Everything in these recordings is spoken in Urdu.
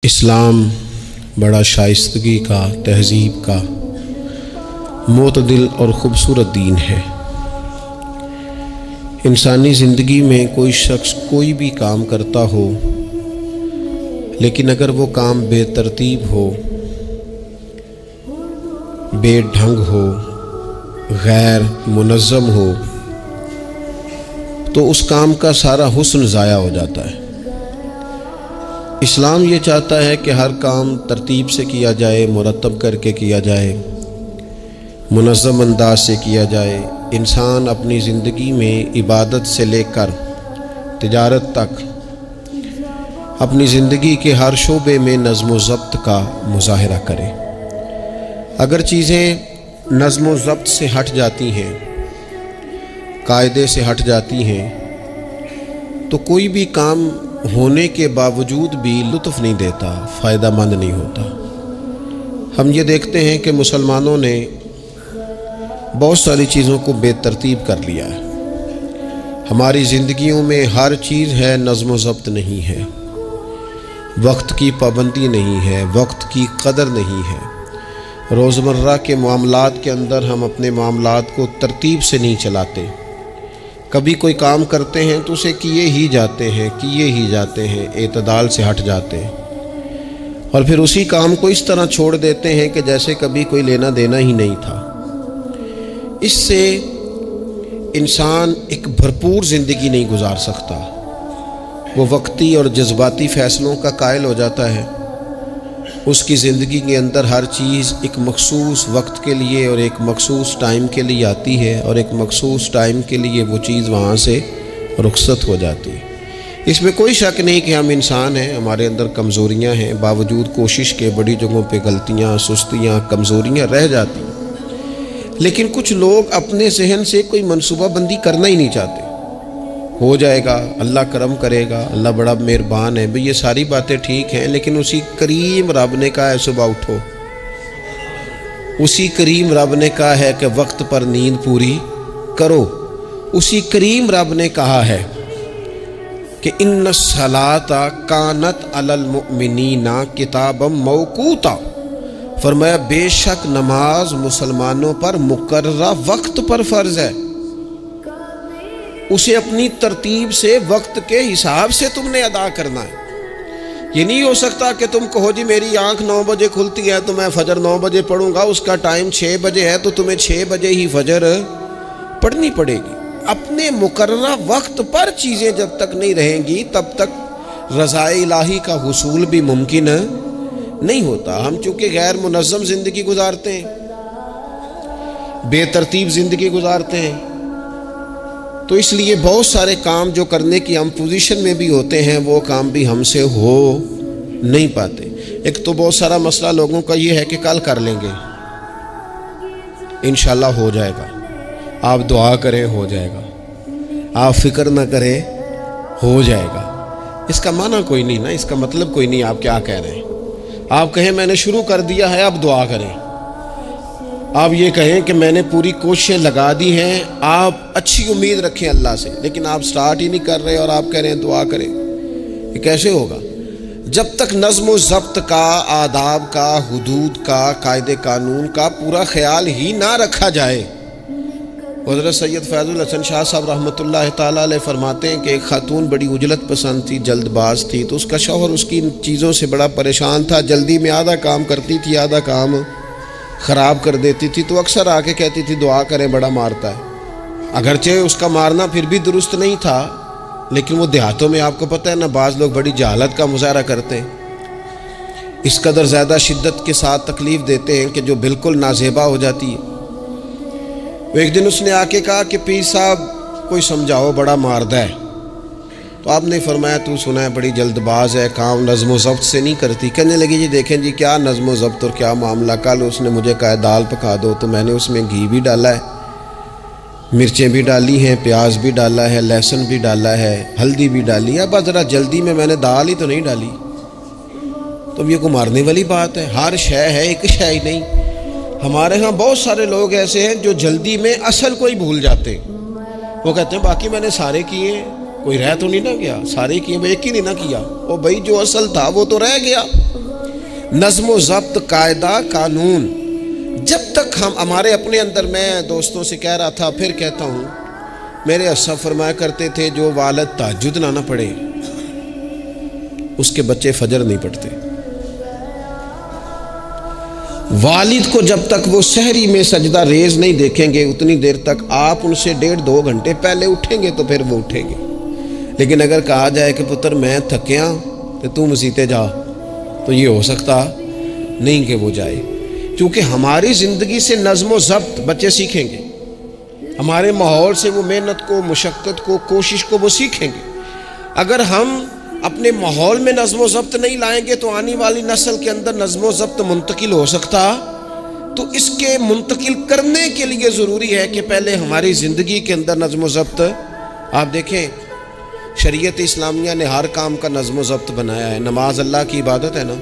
اسلام بڑا شائستگی کا، تہذیب کا، معتدل اور خوبصورت دین ہے۔ انسانی زندگی میں کوئی شخص کوئی بھی کام کرتا ہو، لیکن اگر وہ کام بے ترتیب ہو، بے ڈھنگ ہو، غیر منظم ہو، تو اس کام کا سارا حسن ضائع ہو جاتا ہے۔ اسلام یہ چاہتا ہے کہ ہر کام ترتیب سے کیا جائے، مرتب کر کے کیا جائے، منظم انداز سے کیا جائے۔ انسان اپنی زندگی میں عبادت سے لے کر تجارت تک اپنی زندگی کے ہر شعبے میں نظم و ضبط کا مظاہرہ کرے۔ اگر چیزیں نظم و ضبط سے ہٹ جاتی ہیں، قاعدے سے ہٹ جاتی ہیں، تو کوئی بھی کام ہونے کے باوجود بھی لطف نہیں دیتا، فائدہ مند نہیں ہوتا۔ ہم یہ دیکھتے ہیں کہ مسلمانوں نے بہت ساری چیزوں کو بے ترتیب کر لیا ہے۔ ہماری زندگیوں میں ہر چیز ہے، نظم و ضبط نہیں ہے، وقت کی پابندی نہیں ہے، وقت کی قدر نہیں ہے۔ روزمرہ کے معاملات کے اندر ہم اپنے معاملات کو ترتیب سے نہیں چلاتے۔ کبھی کوئی کام کرتے ہیں تو اسے کیے ہی جاتے ہیں، اعتدال سے ہٹ جاتے ہیں، اور پھر اسی کام کو اس طرح چھوڑ دیتے ہیں کہ جیسے کبھی کوئی لینا دینا ہی نہیں تھا۔ اس سے انسان ایک بھرپور زندگی نہیں گزار سکتا، وہ وقتی اور جذباتی فیصلوں کا قائل ہو جاتا ہے۔ اس کی زندگی کے اندر ہر چیز ایک مخصوص وقت کے لیے اور ایک مخصوص ٹائم کے لیے آتی ہے، اور ایک مخصوص ٹائم کے لیے وہ چیز وہاں سے رخصت ہو جاتی ہے۔ اس میں کوئی شک نہیں کہ ہم انسان ہیں، ہمارے اندر کمزوریاں ہیں، باوجود کوشش کے بڑی جگہوں پہ غلطیاں، سستیاں، کمزوریاں رہ جاتی ہیں۔ لیکن کچھ لوگ اپنے ذہن سے کوئی منصوبہ بندی کرنا ہی نہیں چاہتے۔ ہو جائے گا، اللہ کرم کرے گا، اللہ بڑا مہربان ہے۔ بھئی یہ ساری باتیں ٹھیک ہیں، لیکن اسی کریم رب نے کہا ہے صبح اٹھو، اسی کریم رب نے کہا ہے کہ وقت پر نیند پوری کرو، اسی کریم رب نے کہا ہے کہ ان الصلاۃ کانت علی المؤمنین کتابا موقوتا، فرمایا بے شک نماز مسلمانوں پر مقررہ وقت پر فرض ہے۔ اسے اپنی ترتیب سے، وقت کے حساب سے تم نے ادا کرنا ہے۔ یہ نہیں ہو سکتا کہ تم کہو جی میری آنکھ 9 بجے کھلتی ہے تو میں فجر 9 بجے پڑھوں گا، اس کا ٹائم 6 بجے ہے تو تمہیں 6 بجے ہی فجر پڑھنی پڑے گی۔ اپنے مقررہ وقت پر چیزیں جب تک نہیں رہیں گی تب تک رضا الہی کا حصول بھی ممکن نہیں ہوتا۔ ہم چونکہ غیر منظم زندگی گزارتے ہیں، بے ترتیب زندگی گزارتے ہیں، تو اس لیے بہت سارے کام جو کرنے کی ہم پوزیشن میں بھی ہوتے ہیں وہ کام بھی ہم سے ہو نہیں پاتے۔ ایک تو بہت سارا مسئلہ لوگوں کا یہ ہے کہ کل کر لیں گے، انشاءاللہ ہو جائے گا، آپ دعا کریں ہو جائے گا، آپ فکر نہ کریں ہو جائے گا۔ اس کا معنی کوئی نہیں نا، اس کا مطلب کوئی نہیں۔ آپ کیا کہہ رہے ہیں؟ آپ کہیں میں نے شروع کر دیا ہے اب دعا کریں، آپ یہ کہیں کہ میں نے پوری کوششیں لگا دی ہیں، آپ اچھی امید رکھیں اللہ سے، لیکن آپ سٹارٹ ہی نہیں کر رہے اور آپ کہہ رہے ہیں دعا کریں۔ یہ کیسے ہوگا؟ جب تک نظم و ضبط کا، آداب کا، حدود کا، قاعدے قانون کا پورا خیال ہی نہ رکھا جائے۔ حضرت سید فیض الحسن شاہ صاحب رحمۃ اللہ تعالیٰ علیہ فرماتے ہیں کہ ایک خاتون بڑی عجلت پسند تھی، جلد باز تھی، تو اس کا شوہر اس کی ان چیزوں سے بڑا پریشان تھا، جلدی میں آدھا کام کرتی تھی، آدھا کام خراب کر دیتی تھی، تو اکثر آ کے کہتی تھی دعا کریں بڑا مارتا ہے۔ اگرچہ اس کا مارنا پھر بھی درست نہیں تھا، لیکن وہ دیہاتوں میں آپ کو پتہ ہے نا، بعض لوگ بڑی جہالت کا مظاہرہ کرتے ہیں، اس قدر زیادہ شدت کے ساتھ تکلیف دیتے ہیں کہ جو بالکل نازیبا ہو جاتی ہے۔ وہ ایک دن اس نے آ کے کہا کہ پیر صاحب کوئی سمجھاؤ، بڑا ماردہ ہے۔ تو آپ نے فرمایا تو سنا ہے بڑی جلد باز ہے، کام نظم و ضبط سے نہیں کرتی۔ کہنے لگی جی دیکھیں جی کیا نظم و ضبط اور کیا معاملہ، کل اس نے مجھے کہا دال پکا دو تو میں نے اس میں گھی بھی ڈالا ہے، مرچیں بھی ڈالی ہیں، پیاز بھی ڈالا ہے، لہسن بھی ڈالا ہے، ہلدی بھی ڈالی ہے، بس ذرا جلدی میں نے دال ہی تو نہیں ڈالی۔ تو یہ کو مارنے والی بات ہے؟ ہر شے ہے، ایک شے ہی نہیں۔ ہمارے ہاں بہت سارے لوگ ایسے ہیں جو جلدی میں اصل کو ہی بھول جاتے ہیں۔ وہ کہتے ہیں باقی میں نے سارے کیے، کوئی رہ تو نہیں نہ گیا، سارے کیے، ایک ہی نہیں نہ کیا، وہ بھائی جو اصل تھا وہ تو رہ گیا۔ نظم و ضبط، قاعدہ، قانون، جب تک ہمارے اپنے اندر، میں دوستوں سے کہہ رہا تھا پھر کہتا ہوں، میرے اسلاف فرمایا کرتے تھے جو والد تہجد نہ پڑھے اس کے بچے فجر نہیں پڑھتے۔ والد کو جب تک وہ سحری میں سجدہ ریز نہیں دیکھیں گے اتنی دیر تک آپ ان سے 1.5-2 گھنٹے پہلے اٹھیں گے تو پھر وہ اٹھیں گے۔ لیکن اگر کہا جائے کہ پتر میں تھکیاں تو تو مسیتے جا، تو یہ ہو سکتا نہیں کہ وہ جائے، کیونکہ ہماری زندگی سے نظم و ضبط بچے سیکھیں گے، ہمارے ماحول سے وہ محنت کو، مشقت کو، کوشش کو وہ سیکھیں گے۔ اگر ہم اپنے ماحول میں نظم و ضبط نہیں لائیں گے تو آنے والی نسل کے اندر نظم و ضبط منتقل ہو سکتا، تو اس کے منتقل کرنے کے لیے ضروری ہے کہ پہلے ہماری زندگی کے اندر نظم و ضبط۔ آپ دیکھیں شریعت اسلامیہ نے ہر کام کا نظم و ضبط بنایا ہے۔ نماز اللہ کی عبادت ہے نا،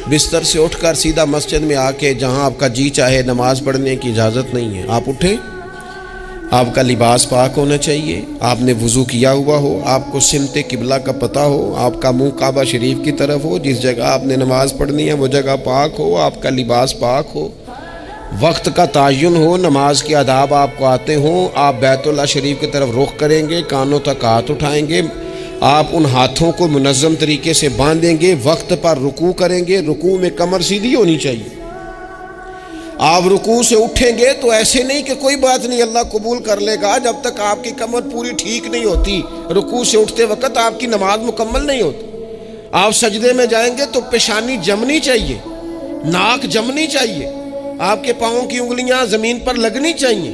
بستر سے اٹھ کر سیدھا مسجد میں آ کے جہاں آپ کا جی چاہے نماز پڑھنے کی اجازت نہیں ہے۔ آپ اٹھیں، آپ کا لباس پاک ہونا چاہیے، آپ نے وضو کیا ہوا ہو، آپ کو سمت قبلہ کا پتہ ہو، آپ کا منہ کعبہ شریف کی طرف ہو، جس جگہ آپ نے نماز پڑھنی ہے وہ جگہ پاک ہو، آپ کا لباس پاک ہو، وقت کا تعین ہو، نماز کے آداب آپ کو آتے ہوں، آپ بیت اللہ شریف کی طرف رخ کریں گے، کانوں تک ہاتھ اٹھائیں گے، آپ ان ہاتھوں کو منظم طریقے سے باندھیں گے، وقت پر رکوع کریں گے، رکوع میں کمر سیدھی ہونی چاہیے۔ آپ رکوع سے اٹھیں گے تو ایسے نہیں کہ کوئی بات نہیں اللہ قبول کر لے گا، جب تک آپ کی کمر پوری ٹھیک نہیں ہوتی رکوع سے اٹھتے وقت آپ کی نماز مکمل نہیں ہوتی۔ آپ سجدے میں جائیں گے تو پیشانی جمنی چاہیے، ناک جمنی چاہیے، آپ کے پاؤں کی انگلیاں زمین پر لگنی چاہیے۔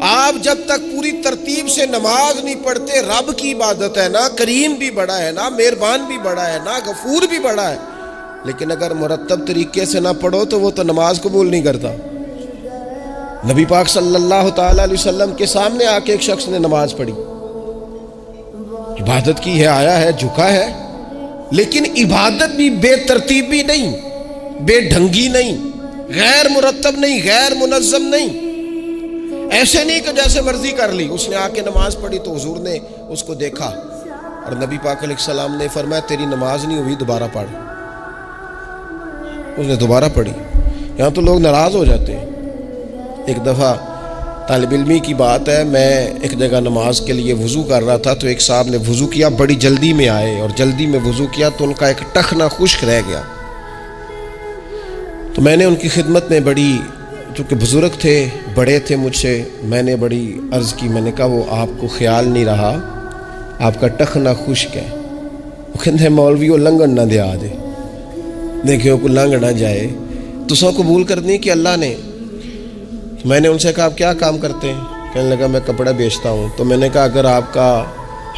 آپ جب تک پوری ترتیب سے نماز نہیں پڑھتے، رب کی عبادت ہے نا، کریم بھی بڑا ہے نا، مہربان بھی بڑا ہے نا، غفور بھی بڑا ہے، لیکن اگر مرتب طریقے سے نہ پڑھو تو وہ تو نماز قبول نہیں کرتا۔ نبی پاک صلی اللہ تعالی علیہ وسلم کے سامنے آ کے ایک شخص نے نماز پڑھی، عبادت کی ہے، آیا ہے، جھکا ہے، لیکن عبادت بھی بے ترتیبی نہیں، بے ڈھنگی نہیں، غیر مرتب نہیں، غیر منظم نہیں، ایسے نہیں کہ جیسے مرضی کر لی۔ اس نے آ کے نماز پڑھی تو حضور نے اس کو دیکھا اور نبی پاک علیہ السلام نے فرمایا تیری نماز نہیں ہوئی، دوبارہ پڑھ۔ اس نے دوبارہ پڑھی۔ یہاں تو لوگ ناراض ہو جاتے ہیں۔ ایک دفعہ طالب علمی کی بات ہے، میں ایک جگہ نماز کے لیے وضو کر رہا تھا تو ایک صاحب نے وضو کیا، بڑی جلدی میں آئے اور جلدی میں وضو کیا تو ان کا ایک ٹخنا خشک رہ گیا۔ تو میں نے ان کی خدمت میں بڑی، چونکہ بزرگ تھے، بڑے تھے مجھ سے، میں نے بڑی عرض کی، میں نے کہا وہ آپ کو خیال نہیں رہا، آپ کا ٹخنا خشک ہے۔ وہ کہتے ہیں مولویوں لنگن نہ دیا دے، دیکھیں کو لنگ نہ جائے، تو سو قبول کرنی کہ اللہ نے۔ میں نے ان سے کہا آپ کیا کام کرتے ہیں؟ کہنے لگا میں کپڑا بیچتا ہوں۔ تو میں نے کہا اگر آپ کا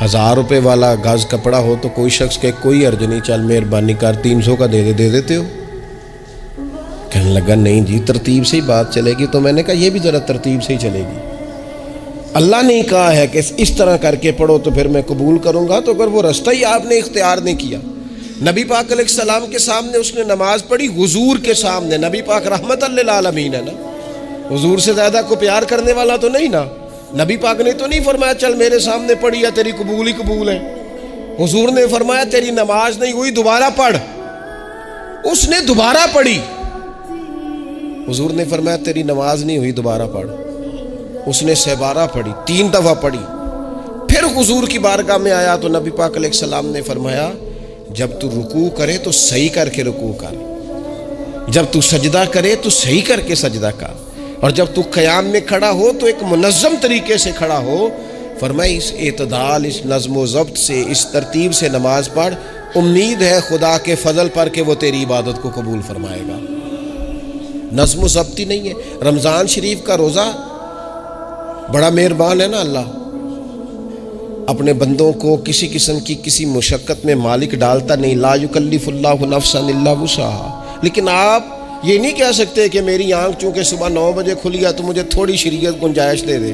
1000 روپے والا گز کپڑا ہو تو کوئی شخص کہ کوئی عرض نہیں، چل مہربانی کر 300 کا دے دیتے ہو؟ کہنے لگا نہیں جی ترتیب سے ہی بات چلے گی۔ تو میں نے کہا یہ بھی ذرا ترتیب سے ہی چلے گی، اللہ نے کہا ہے کہ اس طرح کر کے پڑھو تو پھر میں قبول کروں گا، تو اگر وہ رستہ ہی آپ نے اختیار نہیں کیا۔ نبی پاک علیہ السلام کے سامنے اس نے نماز پڑھی، حضور کے سامنے، نبی پاک رحمت للعالمین ہے نا، حضور سے زیادہ کو پیار کرنے والا تو نہیں نا۔ نبی پاک نے تو نہیں فرمایا چل میرے سامنے پڑھی یا تیری قبول ہی قبول ہے، حضور نے فرمایا تیری نماز نہیں ہوئی، دوبارہ پڑھ۔ اس نے دوبارہ پڑھی، حضور نے فرمایا تیری نماز نہیں ہوئی، دوبارہ پڑھ۔ اس نے 7 پڑھی، 3 دفعہ پڑھی، پھر حضور کی بارگاہ میں آیا تو نبی پاک علیہ السلام نے فرمایا جب تو رکوع کرے تو صحیح کر کے رکوع کر، جب تو سجدہ کرے تو صحیح کر کے سجدہ کر، اور جب تو قیام میں کھڑا ہو تو ایک منظم طریقے سے کھڑا ہو۔ فرمایا اس اعتدال، اس نظم و ضبط سے، اس ترتیب سے نماز پڑھ، امید ہے خدا کے فضل پر کہ وہ تیری عبادت کو قبول فرمائے گا۔ نظم و ضبط ہی نہیں ہے۔ رمضان شریف کا روزہ بڑا مہربان ہے نا اللہ، اپنے بندوں کو کسی قسم کی کسی مشقت میں مالک ڈالتا نہیں، لا یکلف اللہ نفسا الا وسعہا۔ لیکن آپ یہ نہیں کہہ سکتے کہ میری آنکھ چونکہ صبح 9 بجے کھلی ہے تو مجھے تھوڑی شریعت گنجائش دے دے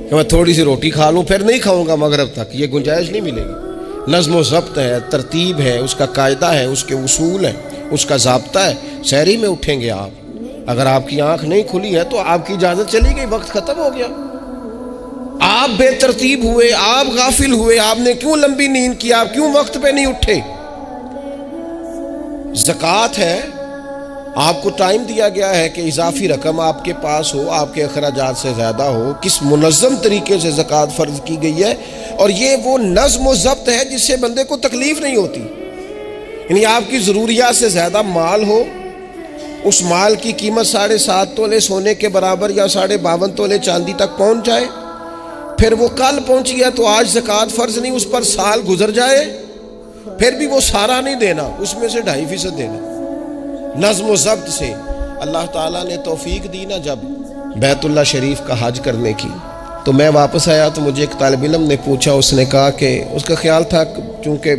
کہ میں تھوڑی سی روٹی کھا لوں پھر نہیں کھاؤں گا مغرب تک، یہ گنجائش نہیں ملے گی۔ نظم و ضبط ہے، ترتیب ہے، اس کا قاعدہ ہے، اس کے اصول ہے، اس کا ضابطہ ہے۔ سحری میں اٹھیں گے آپ، اگر آپ کی آنکھ نہیں کھلی ہے تو آپ کی اجازت چلی گئی، وقت ختم ہو گیا۔ آپ بے ترتیب ہوئے، آپ غافل ہوئے، آپ نے کیوں لمبی نیند کی، آپ کیوں وقت پہ نہیں اٹھے؟ زکوٰۃ ہے، آپ کو ٹائم دیا گیا ہے کہ اضافی رقم آپ کے پاس ہو، آپ کے اخراجات سے زیادہ ہو، کس منظم طریقے سے زکوٰۃ فرض کی گئی ہے، اور یہ وہ نظم و ضبط ہے جس سے بندے کو تکلیف نہیں ہوتی۔ یعنی آپ کی ضروریات سے زیادہ مال ہو، اس مال کی قیمت 7.5 تولے سونے کے برابر یا 52.5 تولے چاندی تک پہنچ جائے، پھر وہ کل پہنچی ہے تو آج زکوٰۃ فرض نہیں، اس پر سال گزر جائے، پھر بھی وہ سارا نہیں دینا، اس میں سے 2.5% دینا۔ نظم و ضبط سے اللہ تعالیٰ نے توفیق دی نا جب بیت اللہ شریف کا حج کرنے کی، تو میں واپس آیا تو مجھے ایک طالب علم نے پوچھا، اس نے کہا کہ اس کا خیال تھا چونکہ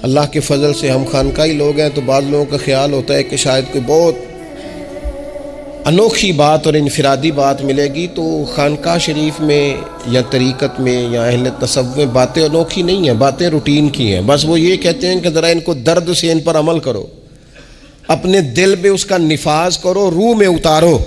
اللہ کے فضل سے ہم خانقاہی لوگ ہیں تو بعض لوگوں کا خیال ہوتا ہے کہ شاید کوئی بہت انوکھی بات اور انفرادی بات ملے گی، تو خانقاہ شریف میں یا طریقت میں یا اہل تصوف میں باتیں انوکھی نہیں ہیں، باتیں روٹین کی ہیں، بس وہ یہ کہتے ہیں کہ ذرا ان کو درد سے ان پر عمل کرو، اپنے دل میں اس کا نفاذ کرو، روح میں اتارو۔